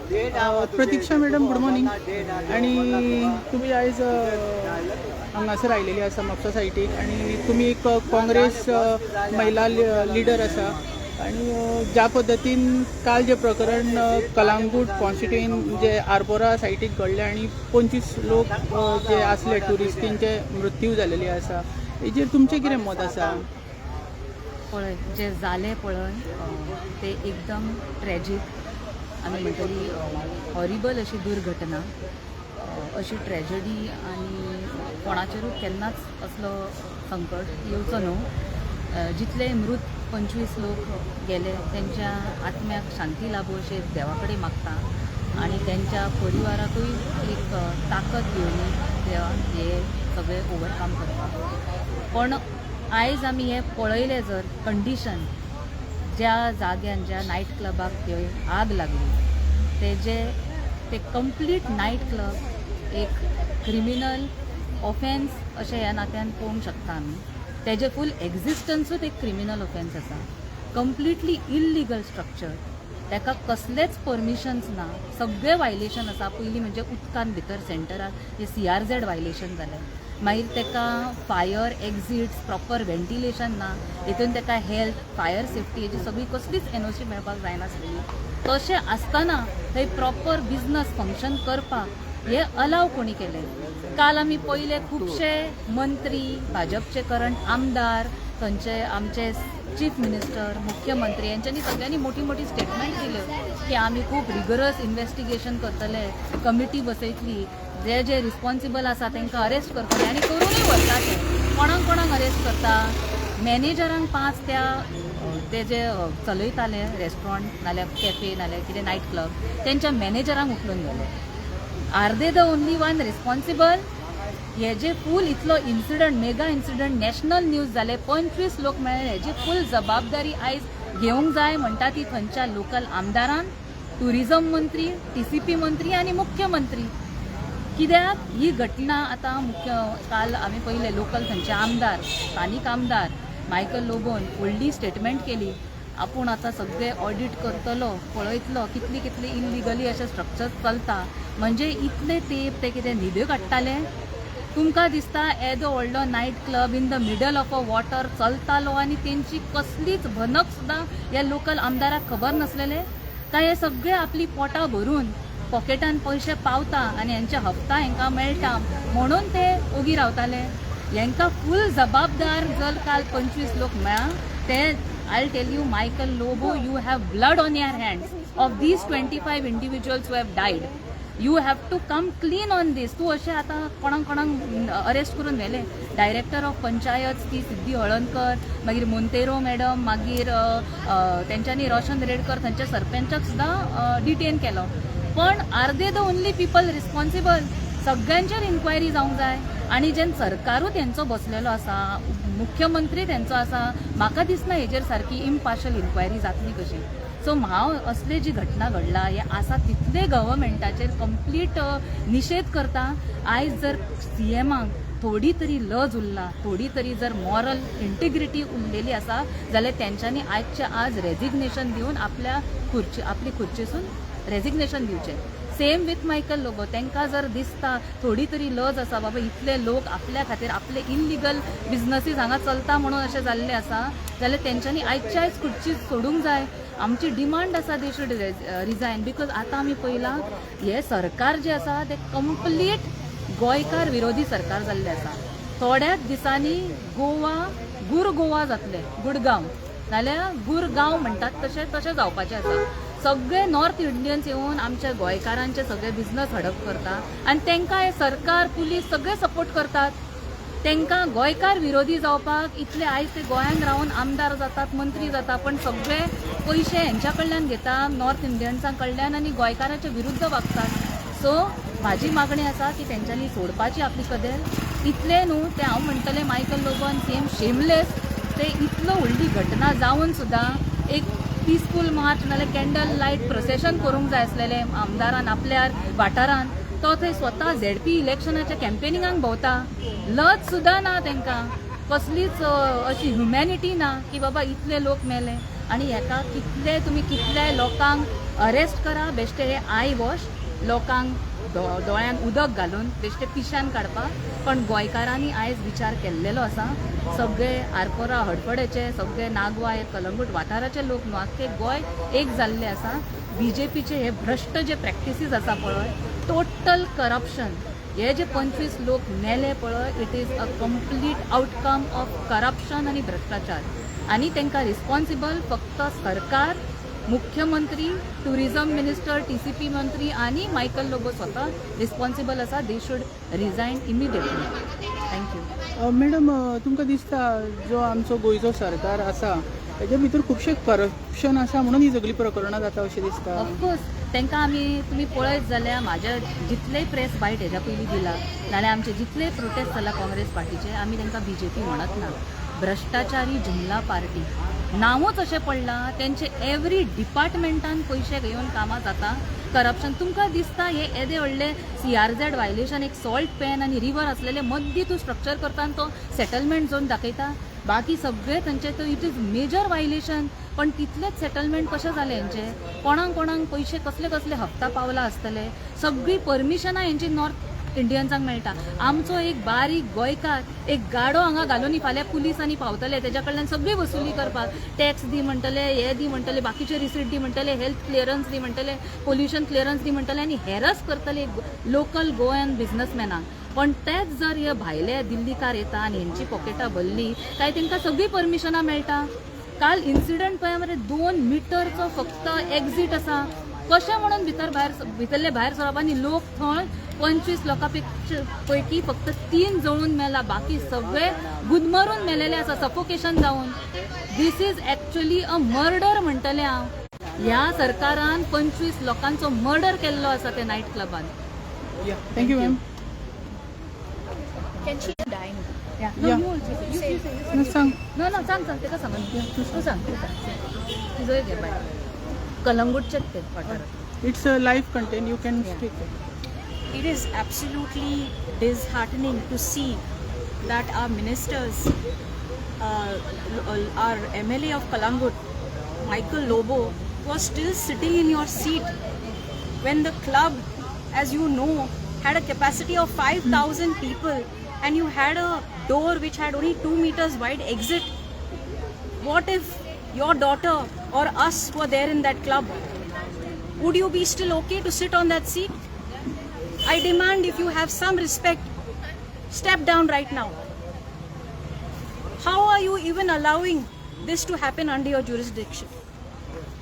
प्रतीक्षा madam good morning. आणि तुम्ही आयज हांगासर आयलेली आसा म्हापसा सायटीक आणि तुम्ही एक काँग्रेस महिला लिडर आसा आणि ज्या पद्दतीन काल जे प्रकरण कलांगूट कॉन्स्टिट्युएंट जे आर्बोरा सायटीक घडले आणि 25 लोक जे आसले ट्युरिस्टींचे मृत्यू जालेली आसा, हेजेर तुमचें कितें मत आसा? पळय जे जालें पळय ते एकदम ट्रॅजीक आमी म्हणटली हॉरिबल अशी दुर्घटना, अशी ट्रॅजडी आणि कोणाचेरूच केन्नाच असलो संकट येवचो न्हू. जितले मृत 25 लोक गेले त्यांच्या आत्म्याक शांती लाभो अशें देवा कडेन मागता आणि त्यांच्या परिवाराकूय एक ताकद घेवन देवा हे सगळे ओवरकम करता. पण आयज आमी हे पळयलें जर कंडिशन ज्या जाग्यान ज्या नायट क्लबाक थंय आग लागली ते कंप्लीट नायट क्लब एक क्रिमिनल ऑफेन्स अशें ह्या नात्यान पळोवंक शकता आमी. तेजे फूल एक्झिस्टन्सूच एक क्रिमिनल ऑफेन्स आसा, कंप्लिटली इल्लिगल स्ट्रक्चर, ताका कसलेच परमिशन्स ना, सगळे वायलेशन आसा. पयलीं म्हणजे उदकान भितर सेंटराक हे CRZ वायलेशन जालें, मागीर ताका फायर एक्झिट्स प्रॉपर व्हेंटिलेशन ना, हितून ताका हेल्थ फायर सेफ्टी हेची सगळी कसलीच NOC मेळपाक जायनासली. तशें आसतना थंय प्रॉपर बिझनस फंक्शन करपाक हे अलाव कोणी केले? काल आमी पयले खुबशे मंत्री, भाजपचे करंट आमदार, थंयचे आमचे चीफ मिनिस्टर, मुख्यमंत्री यांच्यांनी सगळ्यांनी मोठी मोठी स्टेटमेंट दिल्यो की आमी खूब रिगरस इन्व्हेस्टिगेशन करतले, कमिटी बसयतली, जे जे रिस्पॉन्सिबल आसा तांकां अरेस्ट करतले आणि करूनय व्हरता. ते कोणाक कोणाक अरेस्ट करता? मॅनेजरांक 5 ते जे चलयताले रेस्टॉरंट नाल्यार कॅफे नाल्यार कितें नायट क्लब त्यांच्या मॅनेजरांक उखलून गेले. R they the only one responsible? हे जे फूल इतलो incident mega incident national news जाले, 25 लोक मेळ्ळे, हेजी फूल जबाबदारी आयज घेवंक जाय म्हणटा ती थंयच्या लोकल आमदारान, टुरिझम मंत्री, TCP मंत्री आणि मुख्यमंत्री. कित्याक ही घटना आतां काल आमी पयले लोकल थंयचे आमदार, स्थानीक आमदार मायकल लोबोन व्हडली स्टेटमेंट केली, आपूण आतां सगळे ऑडिट करतलो, पळयतलो कितली कितली इल्लिगली अशे स्ट्रक्चर चलता. म्हणजे इतले तेंप ते कितें न्हिद्यो काडटाले? तुमकां दिसता येदो व्हडलो night club in the middle of a water चलतालो आनी तेंची कसलीच भनक सुद्दां ह्या लोकल आमदाराक खबर नासलेले काय? हे सगळे आपली पोटां भरून पॉकेटान पयशे पावता आणि यांचे हप्ता हांकां मेळटा म्हणून ते ओगी रावताले. हांकां फूल जबाबदार जर काल 25 लोक मेळ्ळा ते I tell you Michael Lobo, you have blood on your hands of these 25 individuals who have died. You have to come clean on this. तूं अशें आतां कोणाक अरेस्ट करून व्हेले? डायरेक्टर ऑफ पंचायत ती सिद्धी हळदकर, मागीर मोंतेरो मॅडम, मागीर तेंच्यांनी रोशन रेडकर थंयच्या सरपंचाक सुद्दां डिटेन केलो. पण are they the only people responsible? सगळ्यांचेर इन्क्वायरी जावंक जाय आणि जेन सरकारूच तेंचो बसलेलो आसा, मुख्यमंत्री तेंचो आसा, म्हाका दिसना हेजेर सारकी इम्पार्शल इन्क्वायरी जातली कशी. सो हांव असले जी घटना घडला हे आसा तितले गव्हर्मेंटाचेर कंप्लीट निशेध करता. आयज जर CMाक थोडी तरी लज उरला, थोडी तरी जर मॉरल इंटिग्रिटी उरलेली आसा जाल्यार तेंच्यांनी आयजच्या आज रेजिग्नेशन दिवन आपली खुर्चेसून रेजिग्नेशन दिवचें. Same with Michael Lobo. तांकां जर दिसता थोडी तरी लज आसा बाबा इतले लोक आपल्या खातीर आपले इल्लिगल बिझनसीस हांगा चलता म्हणून अशें जाल्लें आसा जाल्यार तेंच्यांनी आयजच्या आयज खुर्ची सोडूंक जाय. आमची डिमांड आसा दे शूड रिजायन. बिकॉज आतां आमी पळयलां हे सरकार जे आसा ते कंप्लीट गोंयकार विरोधी सरकार जाल्लें आसा. थोड्याच दिसांनी गोवा जातले, गुडगांव नाल्यार गुरगांव म्हणटात तशें जावपाचें आसा. सगळे नॉर्थ इंडियन्स येवन आमच्या गोंयकारांचे सगळे बिझनस हडप करता आणि तांकां हे सरकार पुलीस सगळे सपोर्ट करतात. तांकां गोंयकार विरोधी जावपाक इतले आयज ते गोंयांत रावन आमदार जातात, मंत्री जाता, पण सगळे पयशे हेंच्या कडल्यान घेता, नॉर्थ इंडियन्सां कडल्यान, आनी गोंयकारांच्या विरुद्ध वागतात. सो म्हाजी मागणी आसा की तेंच्यांनी सोडपाची आपली कदेल. इतले न्हू ते हांव म्हणटलें मायकल लोबोन सेम शेमलेस. ते इतलो व्हडली घटना जावन सुद्दां एक पीसफूल मार्च नाल्यार कॅन्डल लायट प्रोसेशन करूंक जाय आसलेलें आमदारान आपल्या वाठारान. तो थंय स्वता ZP इलेक्शनाच्या कॅम्पेनिंगाक भोंवता. लज सुद्दां ना तांकां, कसलीच अशी ह्युमॅनिटी ना की बाबा इतले लोक मेले आणि हेका कितले लोकांक अरेस्ट करा बेश्टे हे आय वॉश लोकांक दोळ्यांत उदक घालून बेश्टे पिशान काडपाक. पण गोंयकारांनी आयज विचार केल्लेलो आसा. सगळे आरपोरा हडपडेचे सगळे नागवा हे कलंगूट वाठाराचे लोक न्हू आख्खे गोंय एक जाल्ले आसा. बीजेपीचे हे भ्रश्ट जे प्रॅक्टिसीस आसा पळय, टोटल करप्शन, हे जे 25 लोक मेले पळय, it is a complete outcome of corruption आनी भ्रष्टाचार. आनी तांकां रिस्पॉन्सिबल फक्त सरकार, मुख्यमंत्री, टुरिझम मिनिस्टर, TCP मंत्री आणि मायकल लोबो स्वता रिस्पॉन्सिबल आसा. They should resign immediately. Thank you. Madam, तुमकां दिसता जो आमचो गोंयचो सरकार आसा तेजे भितर खुबशें करप्शन आसा म्हणून ही सगळी प्रकरणां जाता अशें दिसता? ऑफकोर्स तांकां आमी तुमी पळयत जाल्यार म्हाज्या जितलेय प्रेस बायट हेज्या पयलीं दिला नाल्यार आमचे जितले प्रोटेस्ट जाला काँग्रेस पार्टीचे, आमी तांकां BJP म्हणत ना. भ्रष्टाचारी जुमला पार्टी नांवूच अशें पडलां. तेंचे एवरी डिपार्टमेंटान पयशे घेवन कामां जाता. करप्शन तुमकां दिसता हे येदे व्हडले CRZ वायलेशन, एक सॉल्ट पॅन आनी रिवर आसलेले मद्दी तूं स्ट्रक्चर करता आनी तो सेटलमेंट झोन दाखयता. बाकी सगळे तांचे तो इट इज मेजर वायलेशन. पण तितलेच सेटलमेंट कशें जालें हेंचे? कोणाक पयशे कसले कसले हप्ता पावला आसतले. सगळी परमिशनां हेंची नॉर्थ इंडियन्सांक मेळटा. आमचो एक बारीक गोंयकार एक गाडो हांगा घालून फाल्यां पुलिसांनी पावतले, तेज्या कडल्यान सगळी वसुली करपाक. टॅक्स दी म्हणटले, हे दी म्हणटले, बाकीचे रिसीट दी म्हणटले, हेल्थ क्लियरन्स दी म्हणटले, पोल्युशन क्लियरन्स दी म्हणटले आनी हेरस करतले लोकल गोंयान बिझनसमॅनांक. पण तेच जर हे भायले दिल्लीकार येता आनी हेंची पॉकेटां भरली काय तांकां सगळी परमिशनां मेळटा. काल इन्सिडंट पळय मरे 2 मिटरचो फक्त एक्झीट आसा. कशें म्हणून भितरले भायर सरप आनी लोक थंय 25 लोकां पैकी फक्त 3 जळून मेला. बाकी सगळे गुदमरून मेलेले आसा, सफोकेशन जावन. This is actually a murder म्हणटलें हांव. ह्या सरकारान 25 लोकांचो मर्डर केल्लो आसा ते नायट क्लबान. Thank you ma'am. Can she die? Yeah. Yeah. No, सांग. सांग तेका सांग. तू सांग. तुझं घे बाय. कलंगूटचेच ते वाठारात. It's a live content, you can speak. It is absolutely disheartening to see that our ministers, our MLA of Kalangut, Michael Lobo, was still sitting in your seat when the club, as you know, had a capacity of 5,000 people and you had a door which had only 2 meters wide exit. What if your daughter or us were there in that club? Would you be still okay to sit on that seat? I demand, if you have some respect, step down right now. How are you even allowing this to happen under your jurisdiction?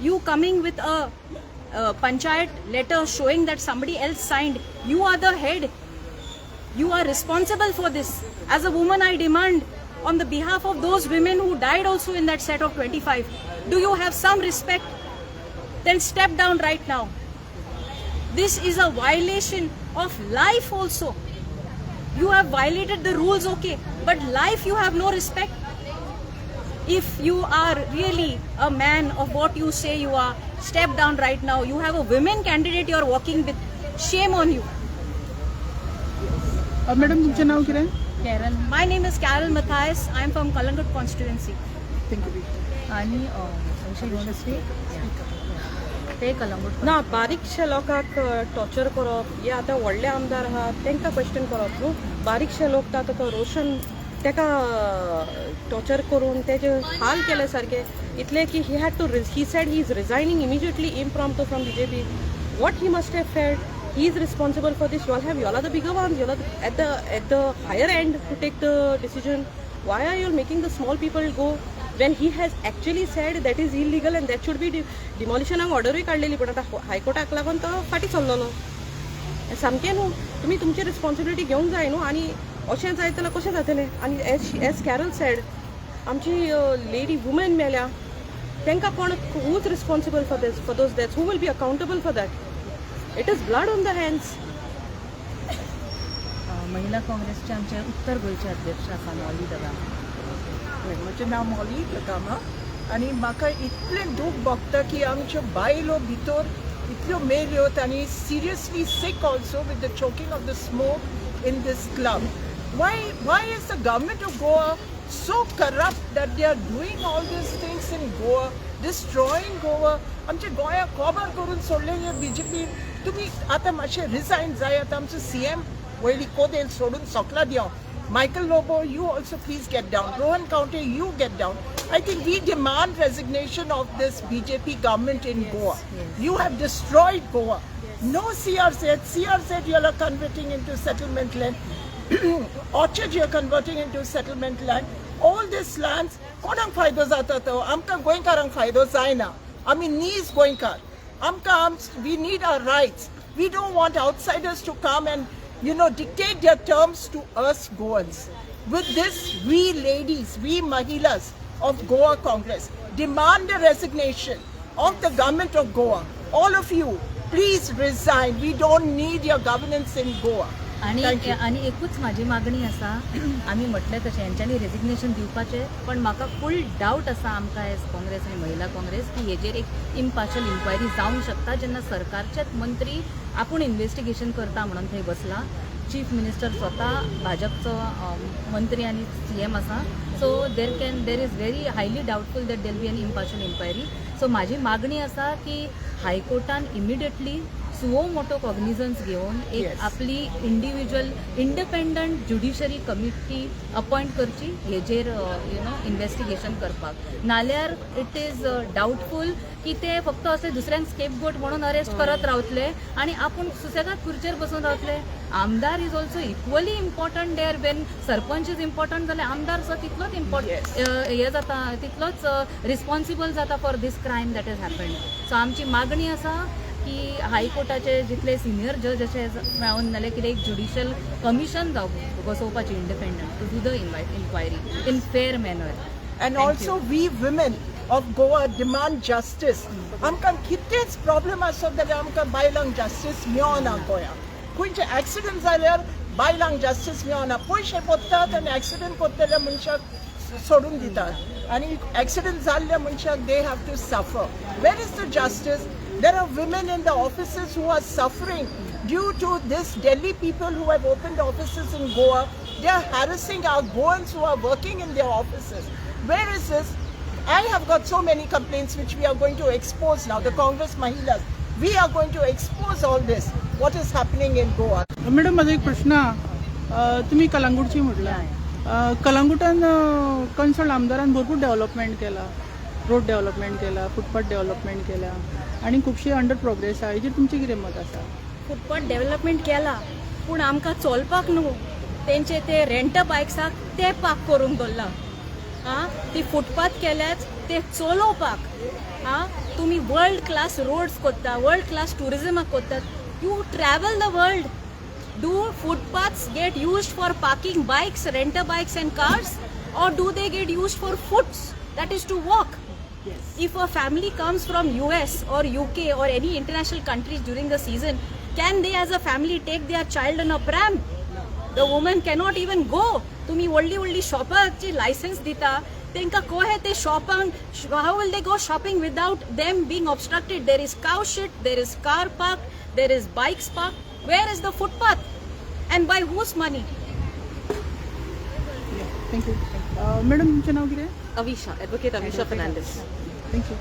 You coming with a panchayat letter showing that somebody else signed. You are the head. You are responsible for this. As a woman, I demand on the behalf of those women who died also in that set of 25. Do you have some respect? Then step down right now. This is a violation of life also. You have violated the rules, okay, but life you have no respect. If you are really a man of what you say you are, step down right now. You have a women candidate you are working with. Shame on you. Madam, तुमचें नाव कितें? Carol. My name is Carol Matthias. I am from Kalangut constituency. Thank you. आणि ते कलंगूट ना बारीकशे लोकांक torture करप हे आतां व्हडले आमदार आहात तांकां क्वेश्चन करप न्हू. बारीकशे लोक आतां तो रोशन ताका टॉर्चर करून तेजे हाल केले सारके इतले की he had to he said he is resigning immediately impromptu from BJP. What he must have failed. He is responsible for this. You all are the bigger ones. You all are at the higher end to take the decision. Why are you making the small people go when he has actually said that is illegal and that should be demolition order काढलेली. पण आता हायकोर्टाक लागून तो फाटी चल्लोलो. सामकें न्हू. तुमी तुमची रिस्पॉन्सिबिलिटी घेवंक जाय न्हू. आनी अशें जायत जाल्यार कशें जातलें. आनी एज कॅरल सेड आमची लेडी वुमेन मेल्या तांकां कोण who is responsible for those deaths. Who will be accountable for that. It is blood on the hands. महिला काँग्रेसचे आमचे उत्तर गोंयचे अध्यक्ष आसा मौली दगाम. म्हजें नांव मौली दगाम आनी म्हाका इतलें दूख भोगता की आमच्यो बायलो भितर इतल्यो मेल्योत आनी seriously sick also with the choking of the smoke in this club. Why is the government of Goa so corrupt that they are doing all these things in Goa? destroying Goa. आमचे गोंया कॉबर करून सोडले BJP. तुम्ही आता मातशे resign जाय. आता आमचो सीएम वयली कोदेल सोडून सोकला दियो. Michael Lobo, you also please get down. Rohan County, you get down. I think we demand resignation of this BJP government in Goa. You have destroyed Goa. No CRZ. CRZ you are converting into settlement land. Orchard you are converting into settlement land. All these lands, कोणाक फायदो जाता तो? आमकां गोंयकारांक फायदो जायना. आमी नीज गोंयकार. We need our rights. We don't want outsiders to come and dictate their terms to us Goans. With this, we ladies, we Mahilas of Goa Congress demand the resignation of the government of Goa. All of you, please resign. We don't need your governance in Goa. Thank you. आणि एकूच माझी मागणी आसा, आमी म्हटलें तशें हेंच्यांनी resignation दिवपाचें, पण म्हाका फूल डावट आसा आमकां एज काँग्रेस आनी महिला काँग्रेस की हेजेर एक इम्पार्शल इन्क्वायरी जावंक शकता. जेन्ना सरकारचेच मंत्री आपूण इन्व्हेस्टिगेशन करता म्हणून थंय बसला. चीफ मिनिस्टर स्वता भाजपचो मंत्री आनी CM आसा. So there is very highly doubtful that there be an impartial inquiry. So म्हाजी मागणी आसा की हायकोर्टान इमिडिएटली सुओ मोटो कॉग्निझन्स घेवन एक आपली individual independent judiciary committee appoint करची हेजेर इन्व्हेस्टिगेशन करपाक. नाल्यार इट इज डावटफूल की ते फक्त असे दुसऱ्यांक स्केपगोट म्हणून अरेस्ट करत रावतले आणि आपण सुसेगाद खुर्चेर बसून रावतले. आमदार is also equally important there. Wien sarpanch is important जाल्यार आमदार सुद्धा तितलोच इम्पॉर्टंट हे जाता, तितलोच रिस्पॉन्सिबल जाता for this crime that is happened. So आमची मागणी आसा की हायकोर्टाचे जितले सिनियर जज अशे मेळून नाल्यार कितें एक ज्युडिशियल कमिशन बसोवपाची independent to do the inquiry in fair manner. And also we women of Goa demand justice. आमकां कितेंच प्रॉब्लेम आसत जाल्यार आमकां बायलांक जस्टीस मेळना गोंया. खंयचे एक्सिडेंट जाल्यार बायलांक जस्टीस मेळना. पयशे पडटात आनी एक्सिडेंट पडटल्या मनशाक सोडून दितात आनी एक्सिडेंट जाल्ल्या मनशाक दे have to suffer. Where is the justice? There are women in the offices who are suffering due to this Delhi people who have opened offices in Goa. They are harassing our Goans who are working in their offices. Where is this? I have got so many complaints which we are going to expose now. The Congress Mahilas, we are going to expose all this. What is happening in Goa? Madam माझा एक प्रश्न हा. तुम्ही कलांगूटची म्हटलं. कलांगूटान concern आमदारान भरपूर development केला. Road development केला, फुटपाथ डेव्हलपमेंट केला आणि खुबशी अंडर प्रोग्रेस आहा. हेजेर तुमचें कितें मत आसा? फुटपाथ डेव्हलपमेंट केला पूण आमकां चलपाक न्हू तेंचे ते रेंट बायक्साक ते पाक करून दवरला. ती फुटपाथ केल्याच ते चलोवपाक. तुमी वर्ल्ड क्लास रोड्स कोत्ता, वर्ल्ड क्लास टुरिजमाक कोत्तात. You travel the world. Do footpaths get used for parking bikes, rent bikes and cars, or do they get used for foots, that is to walk? Yes. If a family comes from US or UK or any international countries during the season, can they as a family take their child on a pram? The woman cannot even go. Tumi only shopperची license dita, tenka kohe te shopping, how will they go shopping without them being obstructed? There is cow shit, there is car park, there is bikes parked. Where is the footpath? And by whose money? Thank you. Madam तुमचें नाव कितें? Avisha, advocate Avisha Fernandes. Thank you.